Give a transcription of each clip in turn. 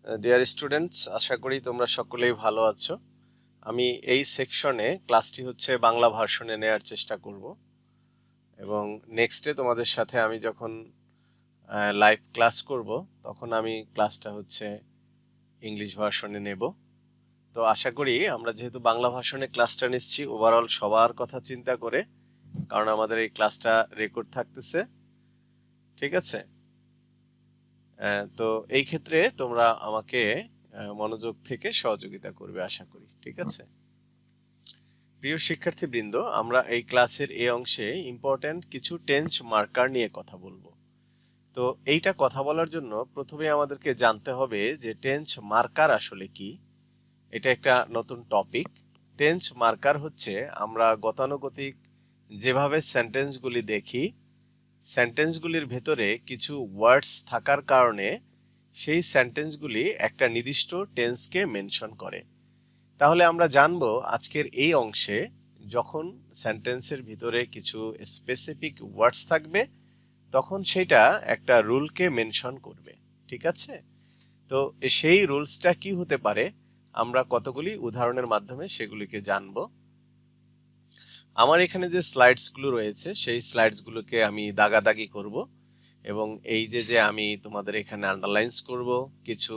Dear students, আশা করি তোমরা সকলেই ভালো আছো। আমি এই সেকশনে ক্লাসটি হচ্ছে বাংলা ভার্সনে নেয়ার চেষ্টা করব এবং নেক্সটে তোমাদের সাথে আমি যখন লাইভ ক্লাস করব তখন আমি ক্লাসটা হচ্ছে ইংলিশ ভার্সনে নেব। তো আশা করি আমরা যেহেতু বাংলা ভার্সনে ক্লাসটা নিচ্ছি ওভারঅল সবার কথা চিন্তা করে, কারণ আমাদের এই ক্লাসটা রেকর্ড থাকতেছে, ঠিক আছে? তো এই ক্ষেত্রে তোমরা আমাকে মনোযোগ থেকে সহযোগিতা করবে আশা করি, ঠিক আছে? প্রিয় শিক্ষার্থীবৃন্দ, আমরা এই ক্লাসের এই অংশে ইম্পর্ট্যান্ট কিছু টেন্স মার্কার নিয়ে কথা বলবো। তো এইটা কথা বলার জন্য প্রথমে আমাদেরকে জানতে হবে যে টেন্স মার্কার আসলে কি। এটা একটা নতুন টপিক। টেন্স মার্কার হচ্ছে আমরা গতানুগতিক যেভাবে সেন্টেন্সগুলি দেখি, সেন্টেন্সগুলির ভেতরে কিছু ওয়ার্ডস থাকার কারণে সেই সেন্টেন্সগুলি একটা নির্দিষ্ট টেন্সকে মেনশন করে। তাহলে আমরা জানবো আজকের এই অংশে যখন সেন্টেন্সের ভিতরে কিছু স্পেসিফিক ওয়ার্ডস থাকবে তখন সেটা একটা রুলকে মেনশন করবে, ঠিক আছে? তো সেই রুলসটা কি হতে পারে আমরা কতগুলি উদাহরণের মাধ্যমে সেগুলিকে জানবো। আমার এখানে যে স্লাইডসগুলো রয়েছে সেই স্লাইডসগুলোকে আমি দাগাদাগি করব এবং এই যে আমি তোমাদের এখানে আন্ডারলাইন্স করব, কিছু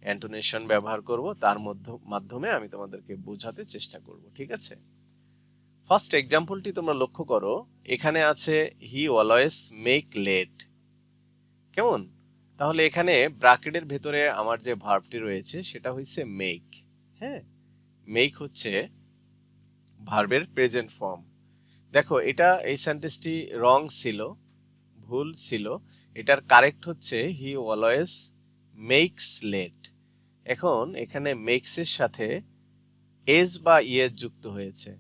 অ্যান্টোনেশন ব্যবহার করব, তার মাধ্যমে আমি তোমাদেরকে বোঝাতে চেষ্টা করব, ঠিক আছে? ফার্স্ট এক্সাম্পলটি তোমরা লক্ষ্য করো, এখানে আছে হি অলওয়েজ মেক লেট। কেমন? তাহলে এখানে ব্র্যাকেটের ভেতরে আমার যে ভার্বটি রয়েছে সেটা হচ্ছে মেক। হ্যাঁ, মেক হচ্ছে ভার্বের প্রেজেন্ট ফর্ম। দেখো, এটা এই সেন্টেন্সটি রং ছিল, ভুল ছিল। এটার কারেক্ট হচ্ছে হি অলওয়েজ মেক্স লেট। এখন এখানে মেক্স এর সাথে এস বা ইয়েস যুক্ত হয়েছে।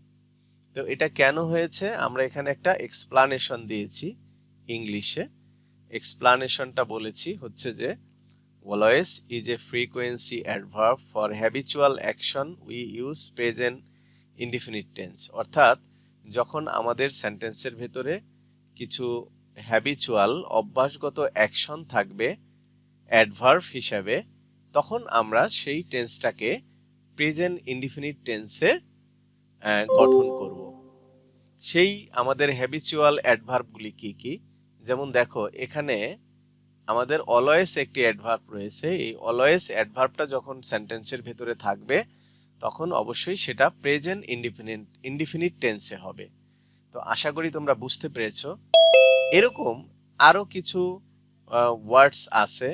তো এটা কেন হয়েছে আমরা এখানে একটা এক্সপ্লানেশন দিয়েছি ইংলিশে। এক্সপ্লানেশনটা বলেছি হচ্ছে যে always is a frequency adverb for habitual action we use present indefinite tense. অর্থাৎ যখন আমাদের সেন্টেন্সের ভেতরে কিছু হ্যাবিচুয়াল অভ্যাসগত অ্যাকশন থাকবে অ্যাডভার্ব হিসাবে, তখন আমরা সেই টেন্সটাকে প্রেজেন্ট ইনডিফিনিট টেন্সে গঠন করব। সেই আমাদের হ্যাবিচুয়াল অ্যাডভার্বগুলি কি কি? যেমন দেখো, এখানে আমাদের অলওয়েজ একটি অ্যাডভার্ব রয়েছে। এই অলওয়েজ অ্যাডভার্বটা যখন সেন্টেন্সের ভেতরে থাকবে তখন অবশ্যই সেটা প্রেজেন্ট ইনডিফিনিট টেন্সে হবে। তো আশা করি তোমরা বুঝতে পেরেছো। এরকম আরো কিছু ওয়ার্ডস আছে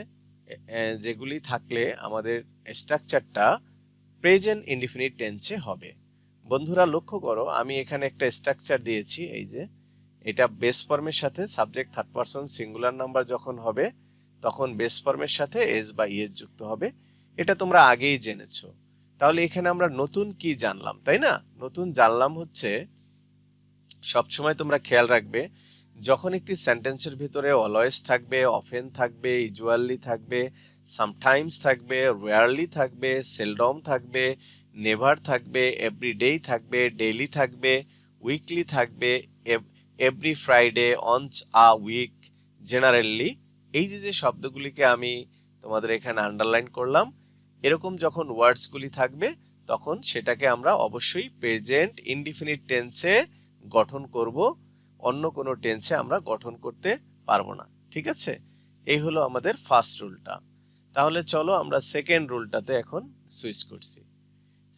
যেগুলি থাকলে আমাদের স্ট্রাকচারটা প্রেজেন্ট ইনডিফিনিট টেন্সে হবে। বন্ধুরা লক্ষ্য করো, আমি এখানে একটা স্ট্রাকচার দিয়েছি। এই যে এটা বেস ফর্মের সাথে subject third person singular number যখন হবে তখন বেস ফর্মের সাথে এস বা ইএস যুক্ত হবে। এটা তোমরা আগেই জেনেছো। তাহলে এখানে আমরা নতুন কি জানলাম, তাই না? নতুন জানলাম হচ্ছে, সবসময় তোমরা খেয়াল রাখবে যখন একটি সেন্টেন্সের ভিতরে অলওয়েজ থাকবে, অফেন থাকবে, ইউজুয়ালি থাকবে, সামটাইমস থাকবে, রেয়ারলি থাকবে, সেলডম থাকবে, নেভার থাকবে, এভরিডে থাকবে, ডেইলি থাকবে, উইকলি থাকবে, every Friday, once a week, generally, এই যে শব্দগুলিকে আমি তোমাদের এখানে আন্ডারলাইন করলাম, এরকম যখন ওয়ার্ডসগুলি থাকবে তখন সেটাকে আমরা অবশ্যই প্রেজেন্ট ইনডিফিনিট টেন্সে গঠন করব, অন্য কোনো টেন্সে আমরা গঠন করতে পারবো না, ঠিক আছে? এই হলো আমাদের ফার্স্ট রুলটা। তাহলে চলো আমরা সেকেন্ড রুলটাতে এখন সুইচ করছি।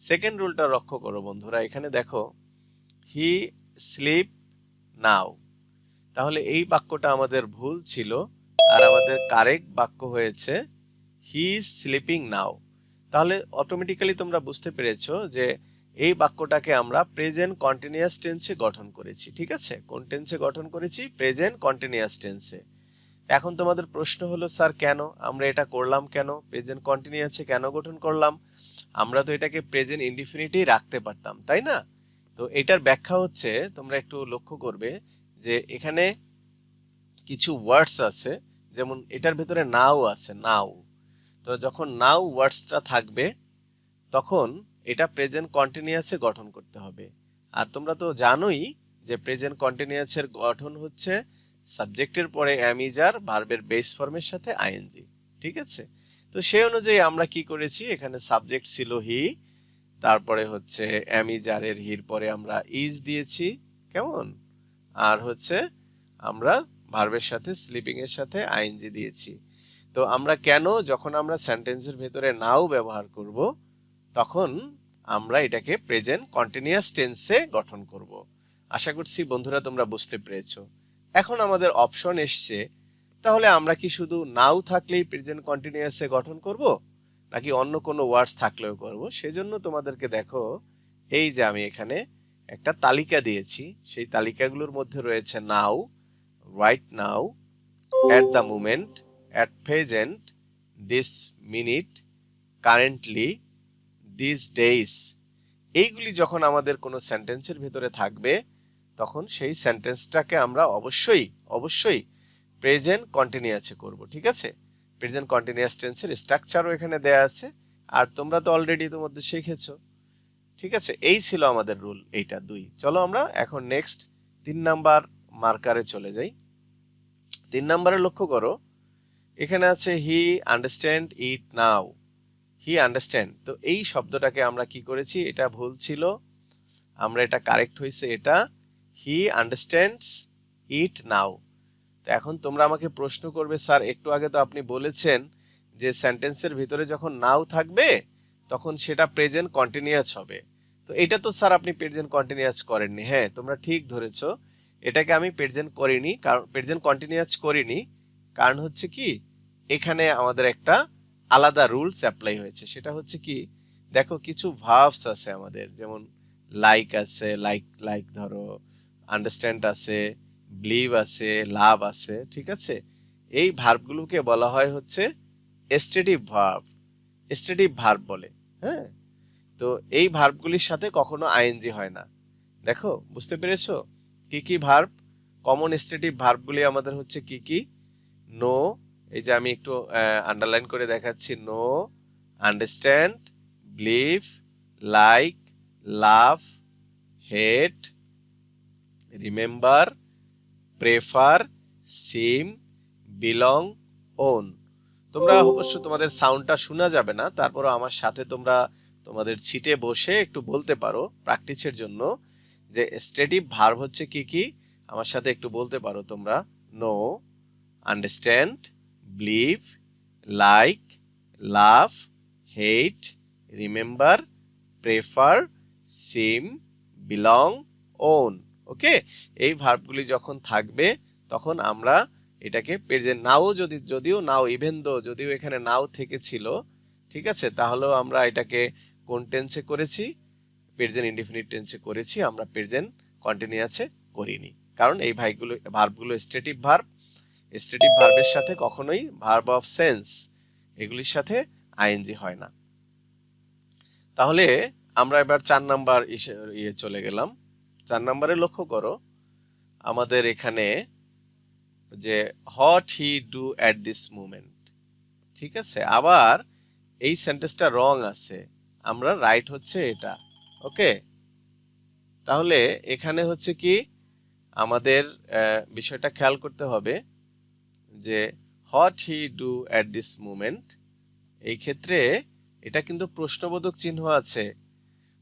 সেকেন্ড রুলটা লক্ষ্য করো বন্ধুরা, এখানে দেখো হি স্লিপ নাও। তাহলে এই বাক্যটা আমাদের ভুল ছিল আর আমাদের কারেক্ট বাক্য হয়েছে হি ইজ স্লিপিং নাও। তাহলে অটোমেটিক্যালি তোমরা বুঝতে পেরেছো যে এই বাক্যটাকে আমরা প্রেজেন্ট কন্টিনিউয়াস টেন্সে গঠন করেছি, ঠিক আছে? কোন টেন্সে গঠন করেছি? প্রেজেন্ট কন্টিনিউয়াস টেন্সে। এখন তোমাদের প্রশ্ন হলো, স্যার কেন আমরা এটা করলাম, কেন প্রেজেন্ট কন্টিনিউয়াসে কেন গঠন করলাম? আমরা তো এটাকে প্রেজেন্ট ইনডিফিনিটেই রাখতে পারতাম, তাই না? তো এটার ব্যাখ্যা হচ্ছে, তোমরা একটু লক্ষ্য করবে যে এখানে কিছু ওয়ার্ডস আছে, যেমন এটার ভেতরে নাও আছে, নাও। তো যখন নাও ওয়ার্ডসটা থাকবে তখন এটা প্রেজেন্ট কন্টিনিউয়াসে গঠন করতে হবে। আর তোমরা তো জানোই যে প্রেজেন্ট কন্টিনিউয়াসের গঠন হচ্ছে সাবজেক্টের পরে অ্যাম ইজ আর ভার্বের বেস ফর্মের সাথে আইএনজি, ঠিক আছে? তো সেই অনুযায়ী আমরা কি করেছি, এখানে সাবজেক্ট ছিল হি, তারপরে হচ্ছে এম ইজ আর এর হির পরে আমরা ইজ দিয়েছি, কেমন, আর হচ্ছে আমরা ভার্বের সাথে স্লিপিং এর সাথে আইএনজি দিয়েছি। তো আমরা কেন, যখন আমরা সেন্টেন্সের ভেতরে নাও ব্যবহার করব তখন আমরা এটাকে প্রেজেন্ট কন্টিনিউয়াস টেন্সে গঠন করব। আশা করছি বন্ধুরা তোমরা বুঝতে পেরেছো। এখন আমাদের অপশন এসছে, তাহলে আমরা কি শুধু নাও থাকলেই প্রেজেন্ট কন্টিনিউয়াসে গঠন করব নাকি অন্য কোনো ওয়ার্ডস থাকলেও করব? সেজন্য তোমাদেরকে দেখো, এই যে আমি এখানে একটা তালিকা দিয়েছি, সেই তালিকাগুলোর মধ্যে রয়েছে now, right now, at the moment, at present, this minute, currently, these days। এইগুলি যখন আমাদের কোনো সেন্টেন্সের ভিতরে থাকবে তখন সেই সেন্টেন্সটাকে আমরা অবশ্যই অবশ্যই প্রেজেন্ট কন্টিনিউয়াসে করব, ঠিক আছে? প্রেজেন্ট কন্টিনিউয়াস টেন্সের স্ট্রাকচারও এখানে দেয়া আছে, আর তোমরা তো অলরেডি তোমাদের শিখেছো, ঠিক আছে? এই ছিল আমাদের রুল, এইটা 2। চলো আমরা এখন নেক্সট 3 নাম্বার মার্কারে চলে যাই। 3 নাম্বারে লক্ষ্য করো, এখানে আছে হি understand it now. He understand, তো এই শব্দটাকে আমরা কি করেছি, এটা ভুল ছিল, আমরা এটা কারেক্ট হয়েছে, এটা হি আন্ডারস্ট্যান্ডস ইট নাও। তো এখন তোমরা আমাকে প্রশ্ন করবে, স্যার একটু আগে তো আপনি বলেছেন যে সেন্টেন্সের ভিতরে যখন নাও থাকবে তখন সেটা প্রেজেন্ট কন্টিনিউয়াস হবে। তো এটা তো স্যার আপনি প্রেজেন্ট কন্টিনিউয়াস করেননি। হ্যাঁ, তোমরা ঠিক ধরেছো, এটাকে আমি প্রেজেন্ট করিনি, কারণ প্রেজেন্ট কন্টিনিউয়াস করিনি, কারণ হচ্ছে কি এখানে আমাদের একটা আলাদা রুলস অ্যাপ্লাই হয়েছে। সেটা হচ্ছে কি, দেখো কিছু ভার্বস আছে আমাদের, যেমন লাইক আছে, লাইক লাইক ধরো, আন্ডারস্ট্যান্ড আছে, বিলিভ আছে, লাভ আছে, ঠিক আছে? এই ভার্বগুলোকে বলা হয় হচ্ছে স্ট্যাটিভ ভার্ব, স্ট্যাটিভ ভার্ব বলে। হ্যাঁ, তো এই ভার্বগুলির সাথে কখনো আইএনজি হয় না। দেখো, বুঝতে পেরেছো কি কি ভার্ব? কমন স্ট্যাটিভ ভার্বগুলি আমাদের হচ্ছে কি কি? নো, এই যে আমি একটু আন্ডারলাইন করে দেখাচ্ছি, know, understand, believe, like, love, hate, remember, prefer, seem, belong, own. তোমরা অবশ্য তোমাদের সাউন্ডটা শোনা যাবে না, তারপরও আমার সাথে তোমরা তোমাদের সিটে বসে একটু বলতে পারো প্র্যাকটিসের জন্য যে স্ট্যাটিভ ভার্ব হচ্ছে কি কি, আমার সাথে একটু বলতে পারো তোমরা। Know, understand, believe, like, love, hate, remember, prefer, seem, belong, own. Okay, এই ভার্বগুলি যখন থাকবে তখন আমরা এটাকে প্রেজেন্ট নাও, যদিও নাও, ইভেন দো যদিও এখানে নাও থেকে ছিল, ঠিক আছে, তাহলেও আমরা এটাকে কোন টেন্সে করেছি? প্রেজেন্ট ইনডিফিনিট টেন্সে করেছি, আমরা প্রেজেন্ট কন্টিনিউয়াসে করিনি, কারণ এই ভার্বগুলো স্ট্যাটিভ ভার্ব। স্ট্যাটিভ ভার্বের সাথে কখনোই ভার্ব অফ সেন্স এগুলির সাথে আইএনজি হয় না। তাহলে আমরা এবার 4 নাম্বার চলে গেলাম। 4 নাম্বারে লক্ষ্য করো, আমাদের এখানে যে what he do at this moment, ঠিক আছে? আবার এই সেন্টেন্সটা রং আছে, আমরা রাইট হচ্ছে এটা। ওকে, তাহলে এখানে হচ্ছে কি আমাদের বিষয়টা খেয়াল করতে হবে যে what he do at this moment, এই ক্ষেত্রে এটা কিন্তু প্রশ্নবোধক চিহ্ন আছে।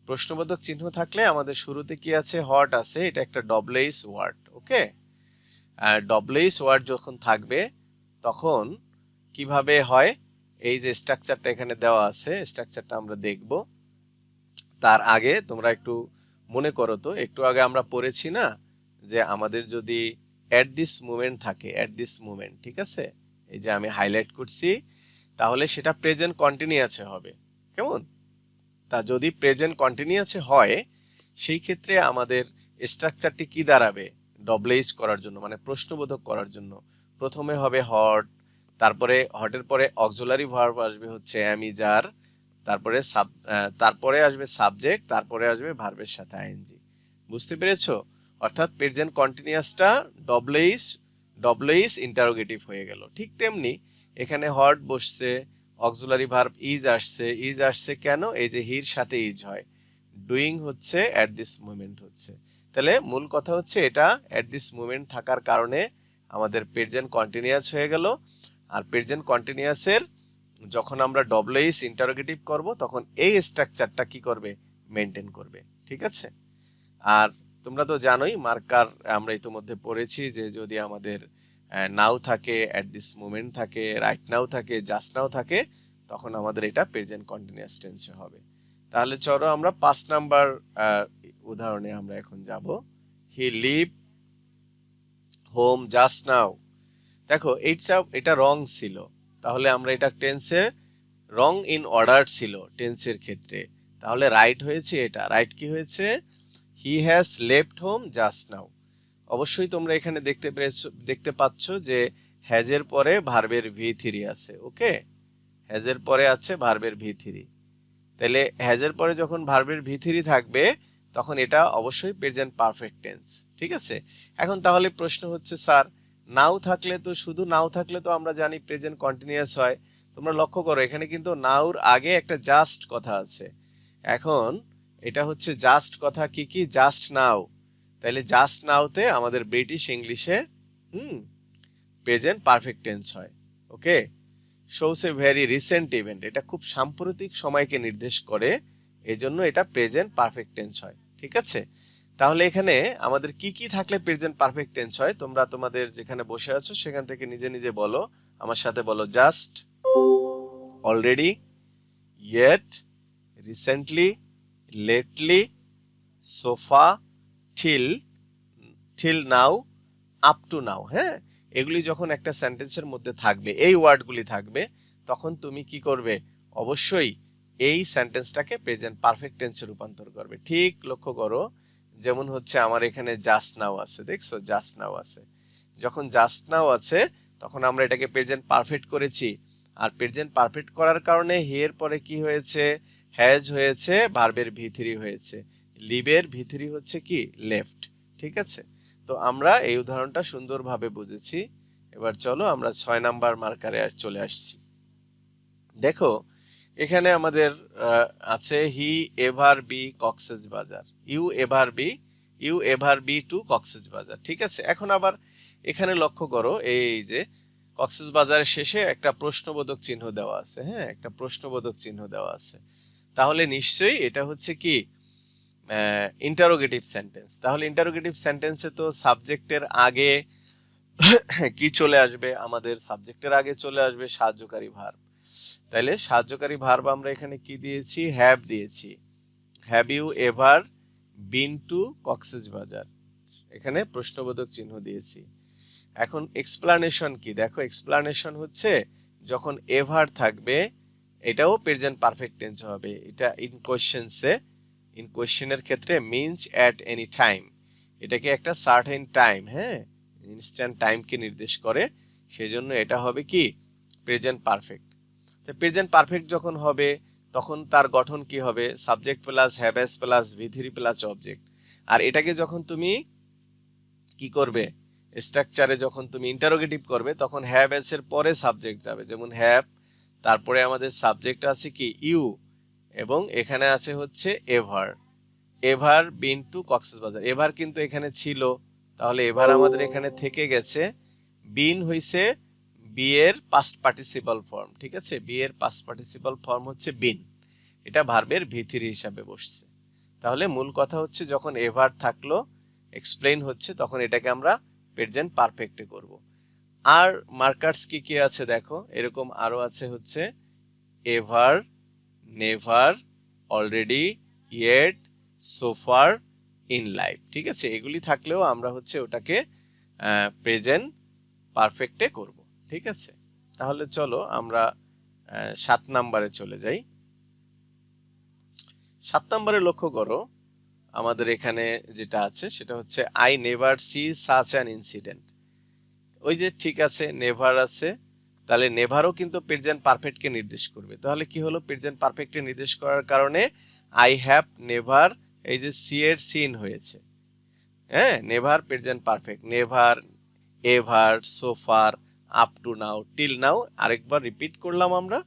প্রশ্নবোধক চিহ্ন থাকলে আমাদের শুরুতে কি আছে? হোয়াট আছে, এটা একটা ডবলএইচ ওয়ার্ড। ওকে, ডবলএইচ ওয়ার্ড যখন থাকবে তখন কিভাবে হয়, এই যে স্ট্রাকচারটা এখানে দেওয়া আছে, স্ট্রাকচারটা আমরা দেখব। তার আগে তোমরা একটু মনে করো তো, একটু আগে আমরা পড়েছি না যে আমাদের যদি এট দিস মোমেন্ট থাকে, এট দিস মোমেন্ট, ঠিক আছে, এই যে আমি হাইলাইট করছি, তাহলে সেটা প্রেজেন্ট কন্টিনিউয়াসে হবে। কেমন? তা যদি প্রেজেন্ট কন্টিনিউয়াসে হয় সেই ক্ষেত্রে আমাদের স্ট্রাকচারটি কি দাঁড়াবে? ডবলএইচ করার জন্য, মানে প্রশ্নবোধক করার জন্য প্রথমে হবে হট, তারপরে হটের পরে অক্সিলারি ভার্ব আসবে হচ্ছে এম ইজ আর, তারপরে আসবে সাবজেক্ট, তারপরে আসবে ভার্বের সাথে আইএনজি। বুঝতে পেরেছো? অর্থাৎ প্রেজেন্ট কন্টিনিউয়াসটা ডবলএইচ ইন্টারোগেটিভ হয়ে গেল। ঠিক তেমনি এখানে হট বসছে, অক্সিলারি ভার্ব ইজ আসছে কেন? এই যে হির সাথে ইজ হয়, ডুইং হচ্ছে এট দিস মোমেন্ট হচ্ছে। তাহলে মূল কথা হচ্ছে এটা এট দিস মোমেন্ট থাকার কারণে আমাদের প্রেজেন্ট কন্টিনিউয়াস হয়ে গেল। আর প্রেজেন্ট কন্টিনিউয়াসের যখন আমরা ডব্লিউএইচ ইন্টারোগেটিভ করব তখন এই স্ট্রাকচারটা কি করবে, মেনটেন করবে। ঠিক আছে। আর তোমরা তো জানোই মার্কার আমরা ইতিমধ্যে পড়েছি যে যদি আমাদের নাও থাকে, অ্যাট দিস মোমেন্ট থাকে, রাইট নাও থাকে, জাস্ট নাও থাকে, তখন আমাদের এটা প্রেজেন্ট কন্টিনিউয়াস টেন্সে হবে। তাহলে চলো আমরা 5 নাম্বার উদাহরণে আমরা এখন যাব। He live home just now. দেখো এটা রং ছিল, তাহলে আমরা এটা টেন্সে রং ইন অর্ডার ছিল টেন্সের ক্ষেত্রে, তাহলে রাইট হয়েছে। এটা রাইট কি হয়েছে, he has left home just now. অবশ্যই তোমরা এখানে দেখতে পাচ্ছ যে হ্যাজের পরে ভার্বের V3 আছে। ওকে, হ্যাজের পরে আছে ভার্বের V3। তাহলে হ্যাজের পরে যখন ভার্বের V3 থাকবে তখন এটা অবশ্যই প্রেজেন্ট পারফেক্ট টেন্স। ঠিক আছে। এখন তাহলে প্রশ্ন হচ্ছে স্যার নাও থাকলে তো, শুধু নাও থাকলে তো আমরা জানি প্রেজেন্ট কন্টিনিউয়াস হয়। তোমরা লক্ষ্য করো এখানে কিন্তু নাওর আগে একটা জাস্ট কথা আছে। এখন এটা হচ্ছে জাস্ট কথা, কি কি, জাস্ট নাও। তাহলে জাস্ট নাওতে আমাদের ব্রিটিশ ইংলিশে প্রেজেন্ট পারফেক্ট টেন্স হয়। Okay, shows a very recent event, এটা খুব সাম্প্রতিক সময়কে নির্দেশ করে, এজন্য এটা প্রেজেন্ট পারফেক্ট টেন্স হয়। ঠিক আছে। তাহলে এখানে আমাদের কি কি থাকলে প্রেজেন্ট পারফেক্ট টেন্স হয়, তোমরা তোমাদের যেখানে বসে আছো সেখান থেকে নিজে নিজে বলো, আমার সাথে বলো। Just, already, yet, recently, lately, sofa, till, till now, up to now। হ্যাঁ, এগুলি যখন একটা সেন্টেন্সের মধ্যে থাকবে, এই ওয়ার্ডগুলি থাকবে, তখন তুমি কি করবে, অবশ্যই এই সেন্টেন্সটাকে প্রেজেন্ট পারফেক্ট টেন্সে রূপান্তর করবে। ঠিক লক্ষ্য করো, যেমন হচ্ছে আমার এখানে জাস্ট নাও আছে, দেখছো জাস্ট নাও আছে। যখন জাস্ট নাও আছে তখন আমরা এটাকে প্রেজেন্ট পারফেক্ট করেছি, আর প্রেজেন্ট পারফেক্ট করার কারণে হের পরে কি হয়েছে, হ্যাজ হয়েছে, ভার্বের V3 হয়েছে, লিভের V3 হচ্ছে কি, লেফট। ঠিক আছে। তো আমরা এই উদাহরণটা সুন্দরভাবে বুঝেছি। এবার চলো আমরা 6 নাম্বার মার্কারে চলে আসছি। দেখো এখানে আমাদের আছে হি ever be Cox's Bazar, you ever be to Cox's Bazar. ঠিক আছে। এখন আবার এখানে লক্ষ্য করো, এই যে কক্সেস বাজারের শেষে একটা প্রশ্নবোধক চিহ্ন দেওয়া আছে। হ্যাঁ, একটা প্রশ্নবোধক চিহ্ন দেওয়া আছে, তাহলে নিশ্চয়ই এটা হচ্ছে কি, ইন্টারোগেটিভ সেন্টেন্স। তাহলে ইন্টারোগেটিভ সেন্টেন্সে তো সাবজেক্টের আগে কি চলে আসবে, আমাদের সাবজেক্টের আগে চলে আসবে সাহায্যকারী ভার্ব। তাহলে সাহায্যকারী ভার্ব আমরা এখানে কি দিয়েছি, হ্যাভ দিয়েছি। Have you ever been to Cox's Bazar, এখানে প্রশ্নবোধক চিহ্ন দিয়েছি। এখন এক্সপ্লানেশন কি, দেখো এক্সপ্লানেশন হচ্ছে যখন এভার থাকবে এটাও প্রেজেন্ট পারফেক্ট টেন্স হবে। এটা ইন কোশ্চেনসে, ইন কোশ্চেনের ক্ষেত্রে মিনস অ্যাট এনি টাইম, এটাকে একটা সার্টেন টাইম, হ্যাঁ, ইনস্ট্যান্ট টাইমকে নির্দেশ করে, সেজন্য এটা হবে কি, প্রেজেন্ট পারফেক্ট। তো প্রেজেন্ট পারফেক্ট যখন হবে তখন তার গঠন কি হবে, subject plus have plus V3 plus object. আর এটাকে যখন তুমি কি করবে, স্ট্রাকচারে যখন তুমি ইন্টারোগেটিভ করবে তখন হ্যাভ এর পরে সাবজেক্ট যাবে, যেমন হ্যাভ, তারপরে আমাদের সাবজেক্ট আছে কি, ইউ, এবং এখানে আছে হচ্ছে ever, ever been to Cox's বাজার। এভার কিন্তু এখানে ছিল, তাহলে এভার আমাদের এখানে থেকে গেছে। বিন হইছে বি এর পাস্ট পার্টিসিপাল ফর্ম। ঠিক আছে, বি এর পাস্ট পার্টিসিপাল ফর্ম হচ্ছে বিন, এটা ভার্বের V3 হিসাবে বসছে। তাহলে মূল কথা হচ্ছে যখন এভার থাকলো, এক্সপ্লেইন হচ্ছে, তখন এটাকে আমরা প্রেজেন্ট পারফেক্টে করব। আর মার্কার্স কি কি আছে দেখো, এরকম আরো আছে হচ্ছে এভার, নেভার, অলরেডি, ইয়েট, সোফার, ইন লাইফ। ঠিক আছে, এগুলি থাকলেও আমরা হচ্ছে ওটাকে প্রেজেন্ট পারফেক্টে করব। ঠিক আছে। তাহলে চলো আমরা 7 নাম্বারে চলে যাই। 7 নাম্বারে লক্ষ্য করো, আমাদের এখানে যেটা আছে সেটা হচ্ছে I never see such an incident. ওই যে ঠিক আছে, নেভার আছে, তাহলে নেভারও কিন্তু প্রেজেন্ট পারফেক্টকে নির্দেশ করবে। তাহলে কি হলো, প্রেজেন্ট পারফেক্টকে নির্দেশ করার কারণে আই হ্যাভ নেভার, এই যে সি এর সিন হয়েছে। হ্যাঁ, never present perfect, never, ever, so far, up to now, till now, আরেকবার রিপিট করলাম আমরা,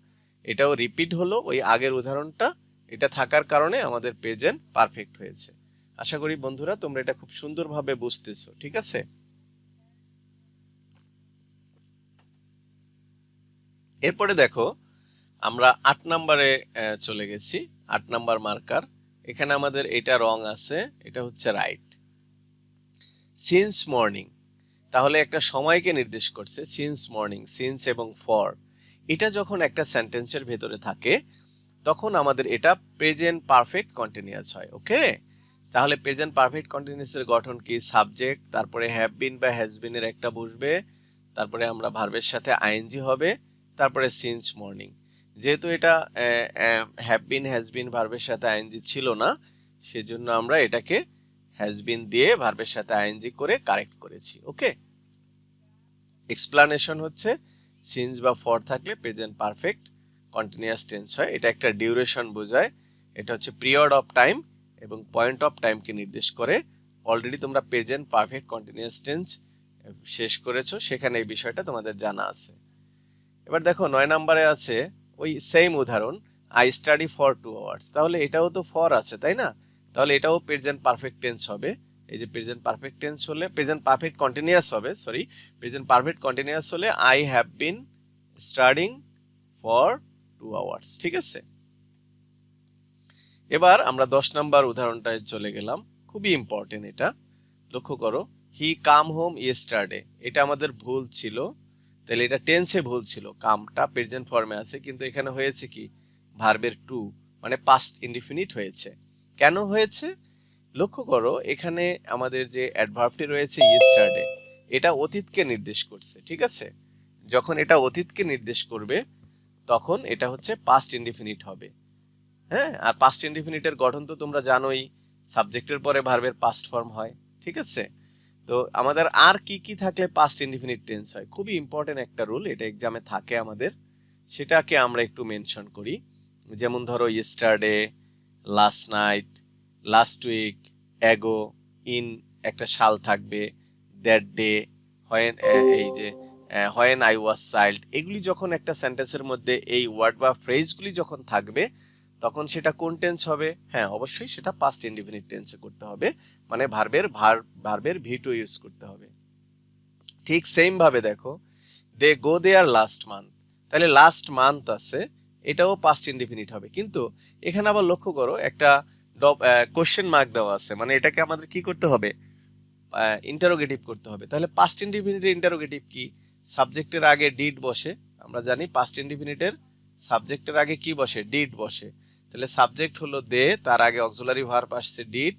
এটাও রিপিট হলো ওই আগের উদাহরণটা, এটা থাকার কারণে আমাদের প্রেজেন্ট পারফেক্ট হয়েছে। আশা করি বন্ধুরা তোমরা এটা খুব সুন্দরভাবে বুঝতেছো। ঠিক আছে। এরপরে দেখো আমরা 8 নম্বরে চলে গেছি। 8 নাম্বার মার্কার, এখানে আমাদের এটা রং আছে, এটা হচ্ছে রাইট। সিন্স মর্নিং, তাহলে একটা সময়কে নির্দেশ করছে। সিন্স মর্নিং, সিন্স এবং ফর, এটা যখন একটা সেন্টেন্সের ভেতরে থাকে তখন আমাদের এটা প্রেজেন্ট পারফেক্ট কন্টিনিউয়াস হয়। ওকে, তাহলে প্রেজেন্ট পারফেক্ট কন্টিনিউয়াসের গঠন কি? সাবজেক্ট, তারপরে হ্যাভ বিন বা হ্যাজ বিন এর একটা বসবে, তারপরে আমরা ভার্বের সাথে আইএনজি হবে, তারপরে সিন্স মর্নিং। যেহেতু এটা হ্যাভ বিন হ্যাজ বিন ভার্বের সাথে আইএনজি ছিল না, সেজন্য আমরা এটাকে হ্যাজ বিন দিয়ে ভার্বের সাথে আইএনজি করে কারেক্ট করেছি। ওকে, এক্সপ্লানেশন হচ্ছে সিন্স বা ফর থাকলে প্রেজেন্ট পারফেক্ট কন্টিনিউয়াস টেন্স হয়। এটা একটা ডিউরেশন বোঝায়, এটা হচ্ছে পিরিয়ড অফ টাইম এবং পয়েন্ট অফ টাইমকে নির্দেশ করে। অলরেডি তোমরা প্রেজেন্ট পারফেক্ট কন্টিনিউয়াস টেন্স শেষ করেছো, সেখানে এই বিষয়টা তোমাদের জানা আছে। এবার দেখো 9 নম্বরে আছে ওই সেম উদাহরণ, আই স্টাডি ফর 2 আওয়ার্স। তাহলে এটাও তো ফর আছে, তাই না? তাহলে এটাও প্রেজেন্ট পারফেক্ট টেন্স হবে। এই যে প্রেজেন্ট পারফেক্ট টেন্স হলে প্রেজেন্ট পারফেক্ট কন্টিনিউয়াস হবে, সরি, প্রেজেন্ট পারফেক্ট কন্টিনিউয়াস হলে I have been studying for 2 hours. ঠিক আছে, এবার আমরা 10 নাম্বার উদাহরণটায় চলে গেলাম, খুবই ইম্পর্টেন্ট এটা, লক্ষ্য করো। হি কাম হোম ইয়েস্টারডে, এটা আমাদের ভুল ছিল, তাহলে এটা টেন্সে ভুল ছিল, কামটা প্রেজেন্ট ফর্মে আছে, কিন্তু এখানে হয়েছে কি ভার্বের টু, মানে পাস্ট ইনডিফিনিট হয়েছে। কেন হয়েছে লক্ষ্য করো, এখানে আমাদের যে অ্যাডভার্বটি রয়েছে ইয়েস্টারডে, এটা অতীতকে নির্দেশ করছে। ঠিক আছে, যখন এটা অতীতকে নির্দেশ করবে তখন এটা হচ্ছে পাস্ট ইনডিফিনিট হবে। হ্যাঁ, আর পাস্ট ইনডিফিনিটের গঠন তো তোমরা জানোই, সাবজেক্টের পরে ভার্বের পাস্ট ফর্ম হয়। ঠিক আছে, তো আমাদের আর কি কি থাকলে পাস্ট ইনডিফিনিট টেন্স হয়, খুবই ইম্পর্টেন্ট একটা রুল, এটা এক্সামে থাকে আমাদের, সেটাকে আমরা একটু মেনশন করি। যেমন ধরো yesterday, last night, last week, ago, in একটা সাল থাকবে, দ্যাট ডে, হোয়েন, এই যে হোয়েন আই ওয়াজ চাইল্ড, এগুলি যখন একটা সেন্টেন্সের মধ্যে এই ওয়ার্ড বা ফ্রেজগুলি যখন থাকবে তখন সেটা কোন টেন্স হবে? হ্যাঁ, অবশ্যই সেটা পাস্ট ইনডিফিনিট টেন্সে করতে হবে, মানে ভার্বের ভি টু ইউজ করতে হবে। ঠিক সেম ভাবে দেখো, দে গো দেয়ার লাস্ট মান্থ, তাহলে লাস্ট মান্থ আছে, এটাও পাস্ট ইনডিফিনিট হবে, কিন্তু এখানে আবার লক্ষ্য করো একটা কোশ্চেন মার্ক দেওয়া আছে, মানে এটাকে আমাদের কি করতে হবে? ইন্টারোগেটিভ করতে হবে। তাহলে পাস্ট ইনডিফিনিটের ইন্টারোগেটিভ কি? সাবজেক্টের আগে ডিড বসে, আমরা জানি পাস্ট ইনডিফিনিটের সাবজেক্টের আগে কি বসে? ডিড বসে। তাহলে সাবজেক্ট হলো দে, তার আগে অক্সিলারি ভার্ব আসছে ডিড,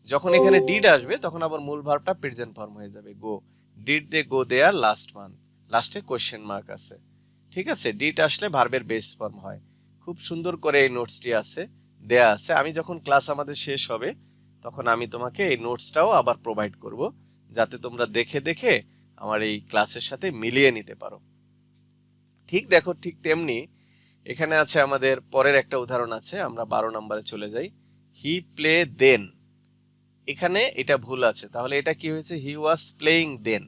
যখন এখানে ডিড আসবে তখন আবার মূল ভার্বটা প্রেজেন্ট ফর্ম হয়ে যাবে, go. Did they go there last month, লাস্টে কোশ্চেন মার্ক আছে। ঠিক আছে, ডিড আসলে ভার্বের বেস ফর্ম হয়। খুব সুন্দর করে এই নোটসটি আছে, দেয়া আছে। আমি যখন ক্লাস আমাদের শেষ হবে তখন আমি তোমাকে এই নোটসটাও আবার প্রোভাইড করব, যাতে তোমরা দেখে দেখে আমার এই ক্লাসের সাথে মিলিয়ে নিতে পারো। ঠিক দেখো, ঠিক তেমনি এখানে আছে আমাদের পরের একটা উদাহরণ আছে, আমরা 12 নম্বরে চলে যাই। হি প্লে দেন, এখানে এটা ভুল আছে, তাহলে এটা কি হয়েছে? হি ওয়াজ প্লেইং দেন।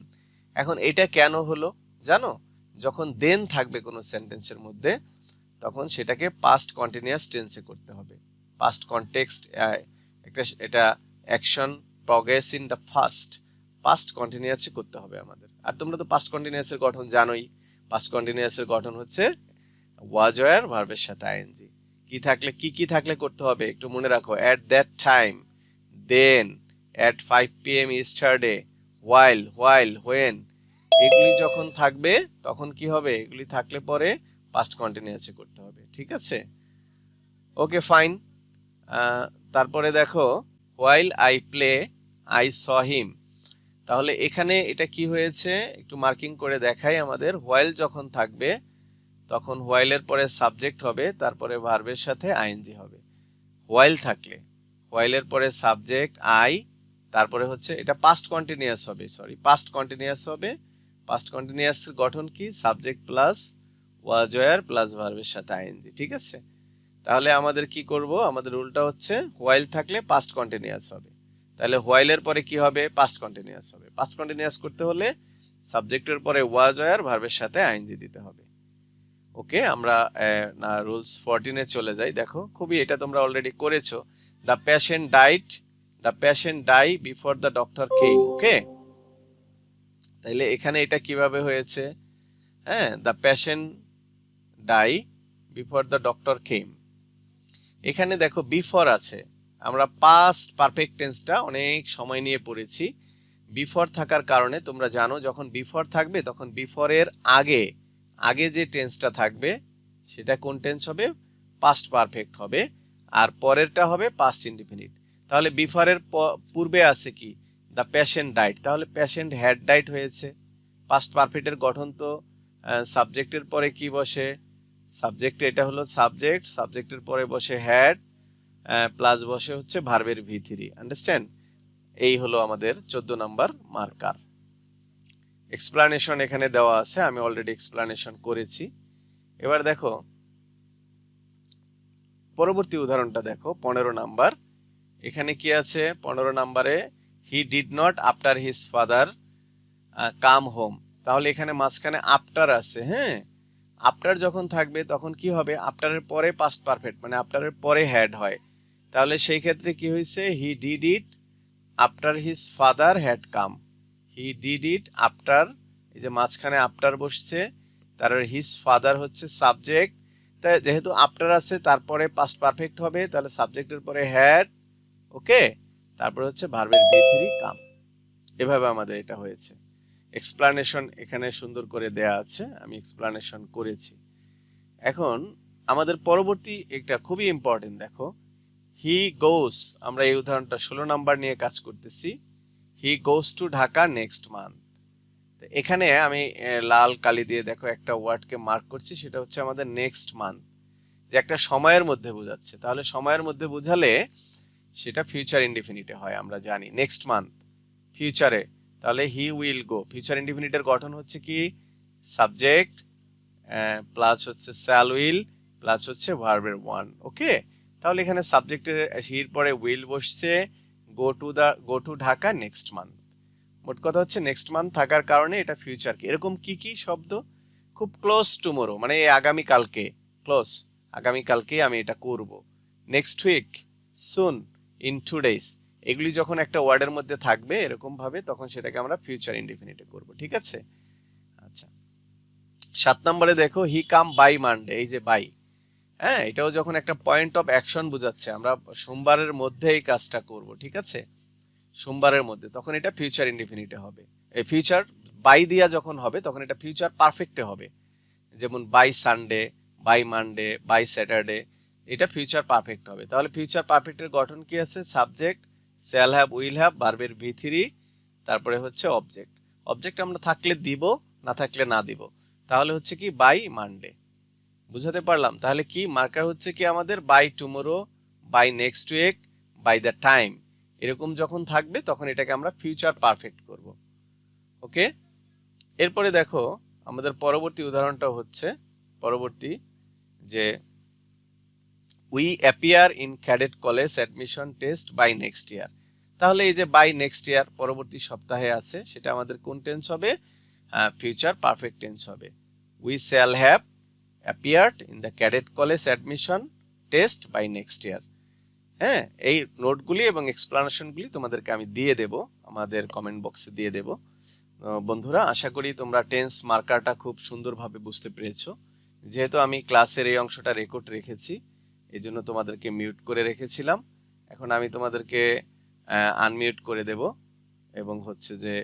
এখন এটা কেন হলো জানো? যখন দেন থাকবে কোনো সেন্টেন্সের মধ্যে তখন সেটাকে পাস্ট কন্টিনিউয়াস টেন্সে করতে হবে। পাস্ট কনটেক্সট, একটা এটা action progress in the past কন্টিনিউয়াসে করতে হবে আমাদের। আর তোমরা তো পাস্ট কন্টিনিউয়াসের গঠন জানোই, পাস্ট কন্টিনিউয়াসের গঠন হচ্ছে ওয়াজ ওয়্যার ভার্বের সাথে আইএনজি। কি থাকলে কি থাকলে করতে হবে একটু মনে রাখো, at that time, then, at 5 PM yesterday, while, when, এগুলি যখন থাকবে তখন কি হবে? এগুলি থাকলে পরে পাস্ট কন্টিনিউয়াসে করতে হবে। ঠিক আছে, ওকে ফাইন। তারপরে দেখো, while I play I saw him, তাহলে এখানে এটা কি হয়েছে একটু মার্কিং করে দেখাই আমাদের। হোয়াইল যখন থাকবে তখন হোয়াইলের পরে সাবজেক্ট হবে, তারপরে ভার্বের সাথে আইএনজি হবে। হোয়াইল থাকলে হোয়াইলের পরে সাবজেক্ট আই, তারপরে হচ্ছে এটা পাস্ট কন্টিনিউয়াস হবে, সরি পাস্ট কন্টিনিউয়াস হবে। পাস্ট কন্টিনিউয়াসের গঠন কি? Subject plus was wire plus ভার্বের সাথে আইএনজি। ঠিক আছে, তাহলে আমাদের কি করব? আমাদের রুলটা হচ্ছে হোয়াইল থাকলে পাস্ট কন্টিনিউয়াস হবে, তাহলে হোয়াইলের পরে কি হবে? পাস্ট কন্টিনিউয়াস হবে। পাস্ট কন্টিনিউয়াস করতে হলে সাবজেক্টের পরে ওয়াজ ওয়্যার ভার্বের সাথে আইএনজি দিতে হবে। ওকে, আমরা রুলস 14 চলে যাই। দেখো, খুবই এটা তোমরা অলরেডি করেছো। The patient die before the doctor came. Okay, তাইলে এখানে এটা কিভাবে হয়েছে? হ্যাঁ, the patient die before the doctor came. এখানে দেখো বিফোর আছে, আমরা পাস্ট পারফেক্ট টেন্সটা অনেক সময় নিয়ে পড়েছি। বিফোর থাকার কারণে তোমরা জানো যখন বিফোর থাকবে তখন বিফোরের আগে আগে যে টেন্সটা থাকবে সেটা কোন টেন্স হবে? পাস্ট পারফেক্ট হবে, আর পরেরটা হবে পাস্ট ইনডিফিনিট। তাহলে বিফোরের পূর্বে আছে কি? দ্য পেশেন্ট ডাইড, তাহলে পেশেন্ট হ্যাড ডাইড হয়েছে। পাস্ট পারফেক্টের গঠন তো সাবজেক্টের পরে কি বসে? সাবজেক্ট, এটা হলো সাবজেক্ট, সাবজেক্টের পরে বসে হ্যাড প্লাস বসে হচ্ছে ভার্বের ভি3। আন্ডারস্ট্যান্ড? এই হলো আমাদের 14 নাম্বার মার্কার। এক্সপ্লানেশন এখানে দেওয়া আছে, আমি অলরেডি এক্সপ্লানেশন করেছি। এবার দেখো পরবর্তী উদাহরণটা দেখো 15 নাম্বার। এখানে কি আছে 15 নাম্বারে? He did not after his father come home. তাহলে এখানে মাঝখানে আফটার আছে। হ্যাঁ, আফটার যখন থাকবে তখন কি হবে? আফটারের পরে পাস্ট পারফেক্ট, মানে আফটারের পরে হ্যাড হয়। তাহলে সেই ক্ষেত্রে কি হয়েছে? He did it after his father had come. He did it after, এই যে মাঝখানে আফটার বসছে, তার হিজ ফাদার হচ্ছে সাবজেক্ট। তাই যেহেতু আফটার আছে তারপরে পাস্ট পারফেক্ট হবে, তাহলে সাবজেক্টের পরে হ্যাড, ওকে, তারপরে হচ্ছে ভার্বের ভি3 কাম। এভাবে আমাদের এটা হয়েছে। এক্সপ্লানেশন এখানে সুন্দর করে দেয়া আছে, আমি এক্সপ্লানেশন করেছি। এখন আমাদের পরবর্তী একটা খুবই ইম্পর্টেন্ট, দেখো হি গোস। আমরা এই উদাহরণটা 16 নাম্বার নিয়ে কাজ করতেছি। He goes to Dhaka next month. এখানে আমি লাল কালি দিয়ে দেখো একটা ওয়ার্ডকে মার্ক করছি, সেটা হচ্ছে আমাদের নেক্সট মান্থ, যে একটা সময়ের মধ্যে বোঝাচ্ছে। তাহলে সময়ের মধ্যে বোঝালে সেটা ফিউচার ইনডিফিনিটে হয়, আমরা জানি নেক্সট মান্থ ফিউচারে। তাহলে হি উইল গো, ফিউচার ইনডিফিনিটের গঠন হচ্ছে কি? সাবজেক্ট প্লাস হচ্ছে শ্যাল উইল প্লাস হচ্ছে ভার্বের ওয়ান। ওকে, তাহলে এখানে সাবজেক্টের হির পরে উইল বসছে, go to Dhaka next month. মোট কথা হচ্ছে নেক্সট মান্থ থাকার কারণে এটা ফিউচার। এরকম কি কি শব্দ? খুব ক্লোজ টুমোরো, মানে আগামী কালকে, ক্লোজ আগামী কালকেই আমি এটা করব। Next week, soon, in 2 days, এগুলি যখন একটা ওয়ার্ডের মধ্যে থাকবে এরকম ভাবে, তখন সেটাকে আমরা ফিউচার ইনডিফিনিটে করব। ঠিক আছে? আচ্ছা, 7 নম্বরে দেখো হি কাম বাই মানডে। এই যে বাই, হ্যাঁ, এটাও যখন একটা পয়েন্ট অফ অ্যাকশন বোঝাচ্ছে, আমরা সোমবারের মধ্যে এই কাজটা করব। ঠিক আছে? সোমবারের মধ্যে, তখন এটা ফিউচার ইনডিফিনিটে হবে। এই ফিউচার বাই দিয়া যখন হবে তখন এটা ফিউচার পারফেক্টে হবে। যেমন by Sunday, by Monday, by Saturday, এটা ফিউচার পারফেক্ট হবে। তাহলে ফিউচার পারফেক্টের গঠন কি আছে? Subject, shall have, will have, ভার্বের ভি3, তারপরে হচ্ছে অবজেক্ট। অবজেক্ট আমরা থাকলে দিব, না থাকলে না দিব। তাহলে হচ্ছে কি? By Monday. বুঝাতে পারলাম? তাহলে কি মার্কার হচ্ছে কি আমাদের? By tomorrow, by next week, by the time, এরকম যখন থাকবে তখন এটাকে আমরা ফিউচার পারফেক্ট করব। ওকে, এরপরে দেখো আমাদের পরবর্তী উদাহরণটা হচ্ছে পরবর্তী, যে we appear in cadet college admission test by next year. তাহলে এই যে বাই নেক্সট ইয়ার পরবর্তী সপ্তাহে আছে, সেটা আমাদের কোন টেন্স হবে? ফিউচার পারফেক্ট টেন্স হবে। We shall have appeared in the cadet college admission test by next year. হ্যাঁ, এই নোটগুলি এবং এক্সপ্লানেশনগুলি তোমাদেরকে আমি দিয়ে দেব, আমাদের কমেন্ট বক্সে দিয়ে দেব। বন্ধুরা, আশা করি তোমরা টেন্স মার্কারটা খুব সুন্দরভাবে বুঝতে পেরেছো। যেহেতু আমি ক্লাসের এই অংশটা রেকর্ড রেখেছি, এই জন্য তোমাদেরকে মিউট করে রেখেছিলাম। এখন আমি তোমাদেরকে আনমিউট করে দেব এবং হচ্ছে যে